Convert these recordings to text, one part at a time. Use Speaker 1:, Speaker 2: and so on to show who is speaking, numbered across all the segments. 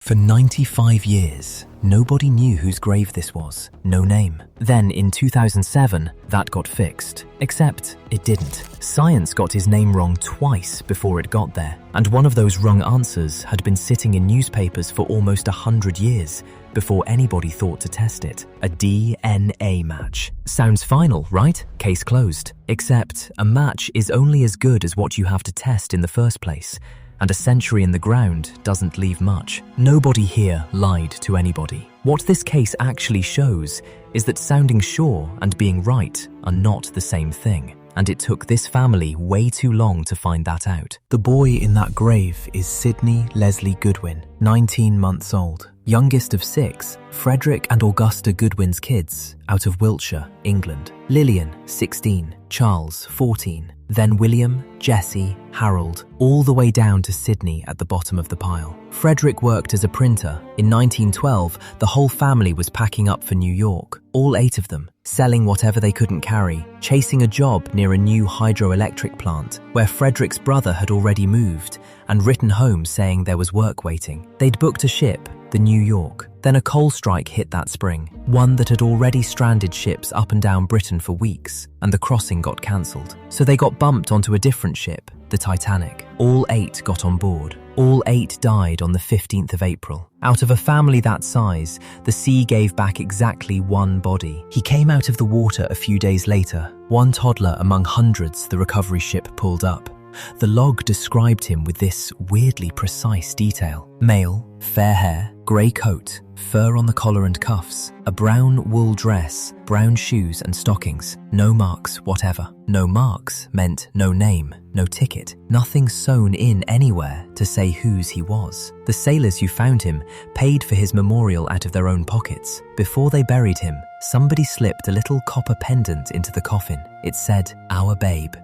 Speaker 1: For 95 years, nobody knew whose grave this was. No name. Then, in 2007, that got fixed. Except, it didn't. Science got his name wrong twice before it got there, and one of those wrong answers had been sitting in newspapers for almost 100 years before anybody thought to test it. A DNA match. Sounds final, right? Case closed. Except, a match is only as good as what you have to test in the first place. And a century in the ground doesn't leave much. Nobody here lied to anybody. What this case actually shows is that sounding sure and being right are not the same thing. And it took this family way too long to find that out. The boy in that grave is Sidney Leslie Goodwin, 19 months old. Youngest of 6, Frederick and Augusta Goodwin's kids, out of Wiltshire, England. Lillian, 16, Charles, 14, then William, Jesse, Harold, all the way down to Sidney at the bottom of the pile. Frederick worked as a printer. In 1912, the whole family was packing up for New York, all 8 of them, selling whatever they couldn't carry, chasing a job near a new hydroelectric plant where Frederick's brother had already moved and written home saying there was work waiting. They'd booked a ship, the New York. Then a coal strike hit that spring, one that had already stranded ships up and down Britain for weeks, and the crossing got cancelled. So they got bumped onto a different ship, the Titanic. All 8 got on board. All 8 died on the 15th of April. Out of a family that size, the sea gave back exactly 1 body. He came out of the water a few days later, one toddler among hundreds the recovery ship pulled up. The log described him with this weirdly precise detail. Male, fair hair, grey coat, fur on the collar and cuffs, a brown wool dress, brown shoes and stockings. No marks whatever. No marks meant no name, no ticket, nothing sewn in anywhere to say whose he was. The sailors who found him paid for his memorial out of their own pockets. Before they buried him, somebody slipped a little copper pendant into the coffin. It said, "Our babe."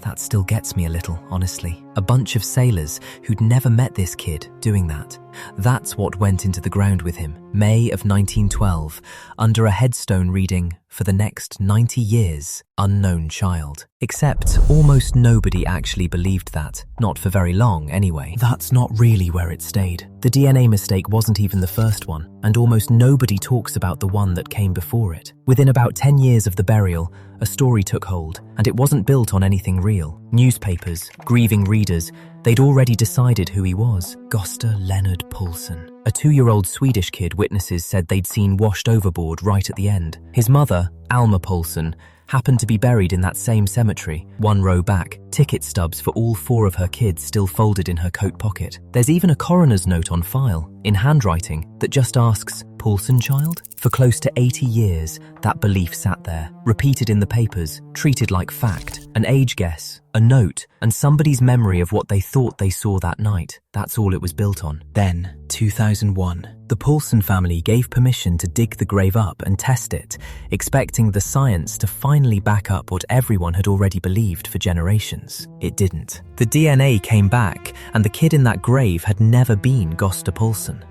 Speaker 1: That still gets me a little, honestly. A bunch of sailors who'd never met this kid doing that. That's what went into the ground with him, May of 1912, under a headstone reading, "For the next 90 years, unknown child." Except almost nobody actually believed that. Not for very long, anyway. That's not really where it stayed. The DNA mistake wasn't even the first one, and almost nobody talks about the one that came before it. Within about 10 years of the burial, a story took hold, and it wasn't built on anything real. Newspapers, grieving readers, they'd already decided who he was. Gösta Leonard Paulsson. A 2-year-old Swedish kid witnesses said they'd seen washed overboard right at the end. His mother, Alma Paulsson, happened to be buried in that same cemetery, 1 row back, ticket stubs for all 4 of her kids still folded in her coat pocket. There's even a coroner's note on file, in handwriting, that just asks, "Paulsson child?" For close to 80 years, that belief sat there, repeated in the papers, treated like fact, an age guess, a note, and somebody's memory of what they thought they saw that night. That's all it was built on. Then, 2001, the Paulsson family gave permission to dig the grave up and test it, expecting the science to finally back up what everyone had already believed for generations. It didn't. The DNA came back, and the kid in that grave had never been Gösta Paulsson.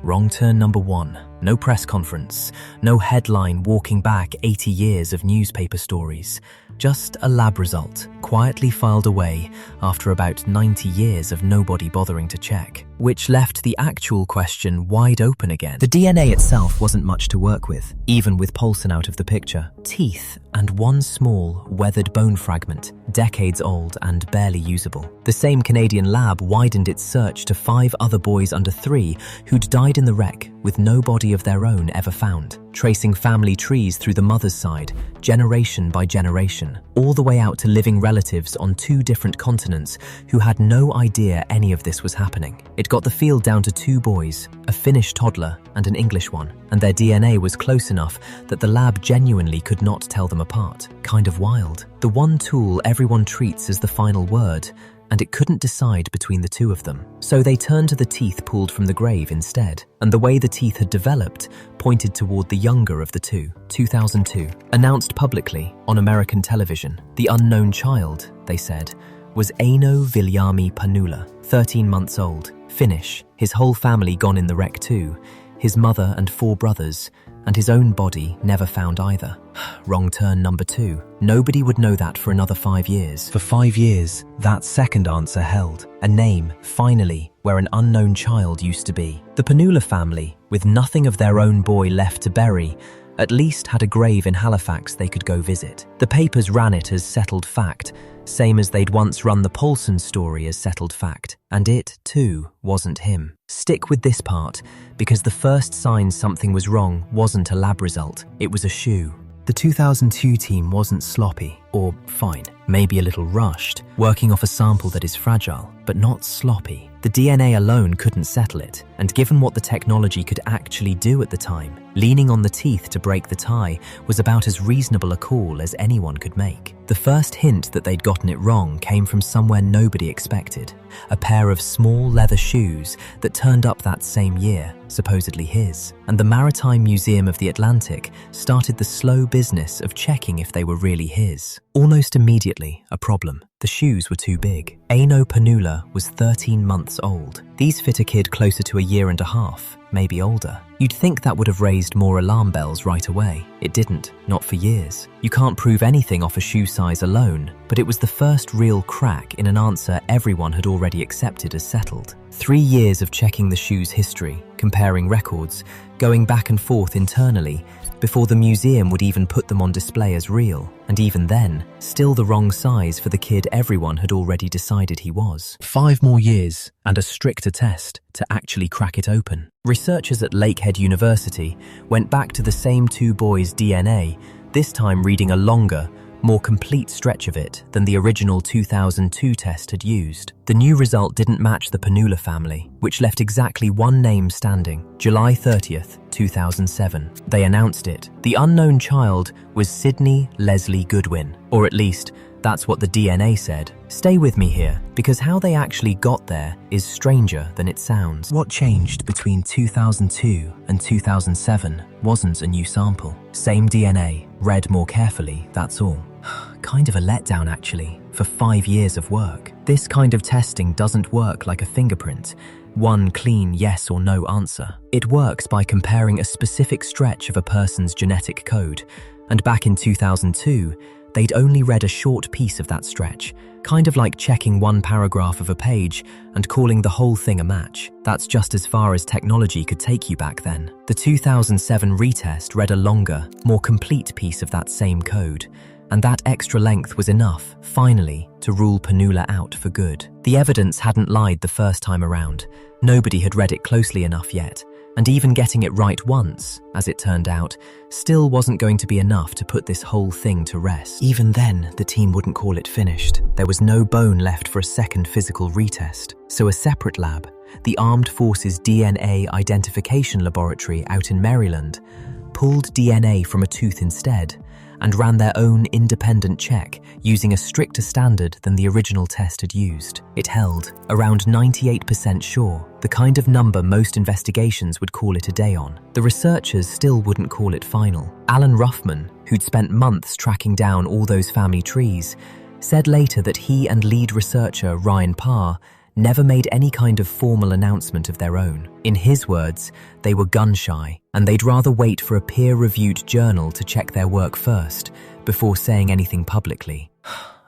Speaker 1: Wrong turn number 1. No press conference, no headline walking back 80 years of newspaper stories. Just a lab result, quietly filed away after about 90 years of nobody bothering to check, which left the actual question wide open again. The DNA itself wasn't much to work with, even with Paulsson out of the picture. Teeth and 1 small, weathered bone fragment, decades old and barely usable. The same Canadian lab widened its search to 5 other boys under 3 who'd died in the wreck with no body of their own ever found, tracing family trees through the mother's side, generation by generation, all the way out to living relatives on 2 different continents who had no idea any of this was happening. It got the field down to 2 boys, a Finnish toddler and an English one, and their DNA was close enough that the lab genuinely could not tell them apart. Kind of wild. The one tool everyone treats as the final word, and it couldn't decide between the 2 of them. So they turned to the teeth pulled from the grave instead, and the way the teeth had developed pointed toward the younger of the 2. 2002. Announced publicly on American television, the unknown child, they said, was Eino Viljami Panula, 13 months old, Finnish, his whole family gone in the wreck too, his mother and 4 brothers, and his own body never found either. Wrong turn number 2. Nobody would know that for another 5 years. For 5 years, that second answer held. A name, finally, where an unknown child used to be. The Panula family, with nothing of their own boy left to bury, at least had a grave in Halifax they could go visit. The papers ran it as settled fact, same as they'd once run the Paulson story as settled fact. And it, too, wasn't him. Stick with this part, because the first sign something was wrong wasn't a lab result, it was a shoe. The 2002 team wasn't sloppy, or fine, maybe a little rushed, working off a sample that is fragile, but not sloppy. The DNA alone couldn't settle it, and given what the technology could actually do at the time, leaning on the teeth to break the tie was about as reasonable a call as anyone could make. The first hint that they'd gotten it wrong came from somewhere nobody expected, a pair of small leather shoes that turned up that same year, supposedly his. And the Maritime Museum of the Atlantic started the slow business of checking if they were really his. Almost immediately, a problem. The shoes were too big. Aino Panula was 13 months old. These fit a kid closer to a year and a half, maybe older. You'd think that would have raised more alarm bells right away. It didn't, not for years. You can't prove anything off a shoe size alone, but it was the first real crack in an answer everyone had already accepted as settled. 3 years of checking the shoe's history, comparing records, going back and forth internally, before the museum would even put them on display as real. And even then, still the wrong size for the kid everyone had already decided he was. 5 more years, and a stricter test to actually crack it open. Researchers at Lakehead University went back to the same 2 boys' DNA, this time reading a longer, more complete stretch of it than the original 2002 test had used. The new result didn't match the Panula family, which left exactly one name standing, July 30th, 2007. They announced it. The unknown child was Sidney Leslie Goodwin, or at least, that's what the DNA said. Stay with me here, because how they actually got there is stranger than it sounds. What changed between 2002 and 2007 wasn't a new sample. Same DNA, read more carefully, that's all. Kind of a letdown actually, for 5 years of work. This kind of testing doesn't work like a fingerprint, one clean yes or no answer. It works by comparing a specific stretch of a person's genetic code, and back in 2002, they'd only read a short piece of that stretch, kind of like checking one paragraph of a page and calling the whole thing a match. That's just as far as technology could take you back then. The 2007 retest read a longer, more complete piece of that same code, and that extra length was enough, finally, to rule Panula out for good. The evidence hadn't lied the first time around. Nobody had read it closely enough yet, and even getting it right once, as it turned out, still wasn't going to be enough to put this whole thing to rest. Even then, the team wouldn't call it finished. There was no bone left for a second physical retest, so a separate lab, the Armed Forces DNA Identification Laboratory out in Maryland, pulled DNA from a tooth instead, and ran their own independent check using a stricter standard than the original test had used. It held, around 98% sure, the kind of number most investigations would call it a day on. The researchers still wouldn't call it final. Alan Ruffman, who'd spent months tracking down all those family trees, said later that he and lead researcher Ryan Parr never made any kind of formal announcement of their own. In his words, they were gun-shy, and they'd rather wait for a peer-reviewed journal to check their work first, before saying anything publicly.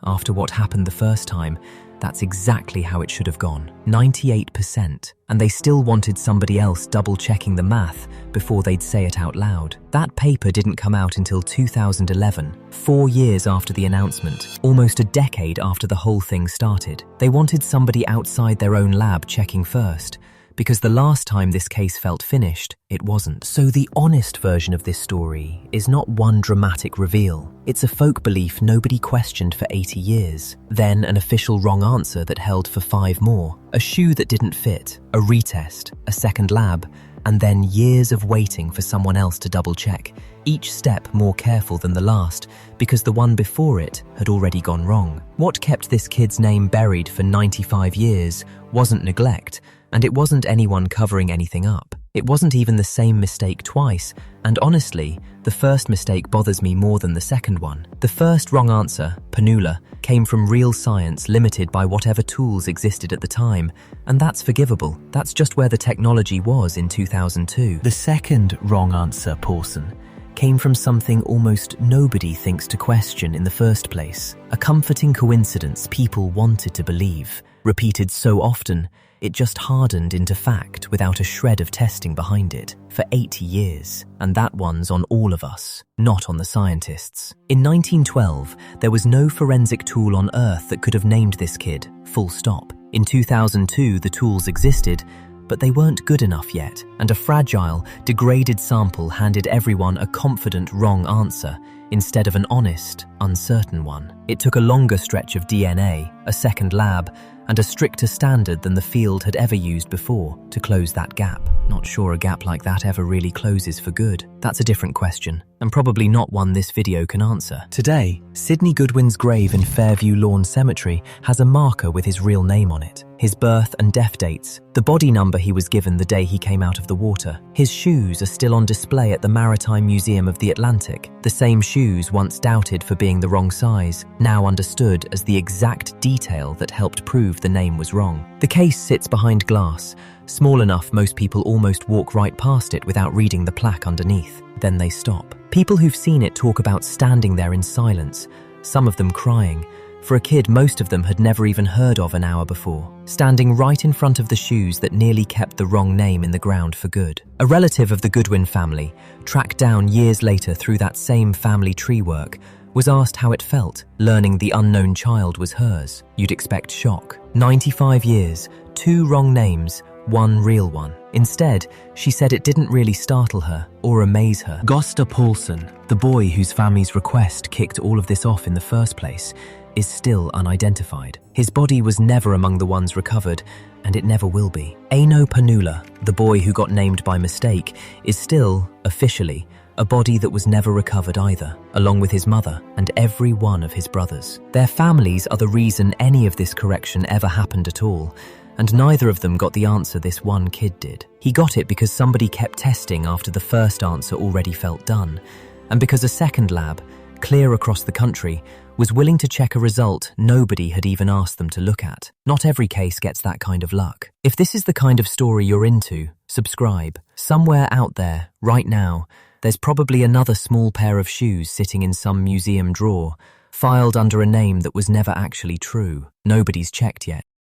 Speaker 1: After what happened the first time, that's exactly how it should have gone. 98%, and they still wanted somebody else double-checking the math before they'd say it out loud. That paper didn't come out until 2011, 4 years after the announcement, almost a decade after the whole thing started. They wanted somebody outside their own lab checking first, because the last time this case felt finished, it wasn't. So the honest version of this story is not one dramatic reveal. It's a folk belief nobody questioned for 80 years, then an official wrong answer that held for 5 more, a shoe that didn't fit, a retest, a second lab, and then years of waiting for someone else to double check, each step more careful than the last, because the one before it had already gone wrong. What kept this kid's name buried for 95 years wasn't neglect, and it wasn't anyone covering anything up. It wasn't even the same mistake twice, and honestly, the first mistake bothers me more than the second one. The first wrong answer, Panula, came from real science limited by whatever tools existed at the time, and that's forgivable. That's just where the technology was in 2002. The second wrong answer, Paulson, came from something almost nobody thinks to question in the first place. A comforting coincidence people wanted to believe, repeated so often, it just hardened into fact without a shred of testing behind it for 80 years. And that one's on all of us, not on the scientists. In 1912, there was no forensic tool on Earth that could have named this kid, full stop. In 2002, the tools existed, but they weren't good enough yet, and a fragile, degraded sample handed everyone a confident wrong answer instead of an honest, uncertain one. It took a longer stretch of DNA, a second lab, and a stricter standard than the field had ever used before to close that gap. Not sure a gap like that ever really closes for good. That's a different question, and probably not one this video can answer. Today, Sidney Goodwin's grave in Fairview Lawn Cemetery has a marker with his real name on it, his birth and death dates, the body number he was given the day he came out of the water. His shoes are still on display at the Maritime Museum of the Atlantic, the same shoes once doubted for being the wrong size, now understood as the exact detail that helped prove the name was wrong. The case sits behind glass, small enough most people almost walk right past it without reading the plaque underneath. Then they stop. People who've seen it talk about standing there in silence, some of them crying. For a kid most of them had never even heard of an hour before, standing right in front of the shoes that nearly kept the wrong name in the ground for good. A relative of the Goodwin family, tracked down years later through that same family tree work, was asked how it felt, learning the unknown child was hers. You'd expect shock. 95 years, 2 wrong names, 1 real one. Instead, she said it didn't really startle her or amaze her. Gosta Paulson, the boy whose family's request kicked all of this off in the first place, is still unidentified. His body was never among the ones recovered, and it never will be. Aino Panula, the boy who got named by mistake, is still, officially, a body that was never recovered either, along with his mother and every one of his brothers. Their families are the reason any of this correction ever happened at all, and neither of them got the answer this one kid did. He got it because somebody kept testing after the first answer already felt done, and because a second lab, clear across the country, was willing to check a result nobody had even asked them to look at. Not every case gets that kind of luck. If this is the kind of story you're into, subscribe. Somewhere out there, right now, there's probably another small pair of shoes sitting in some museum drawer, filed under a name that was never actually true. Nobody's checked yet.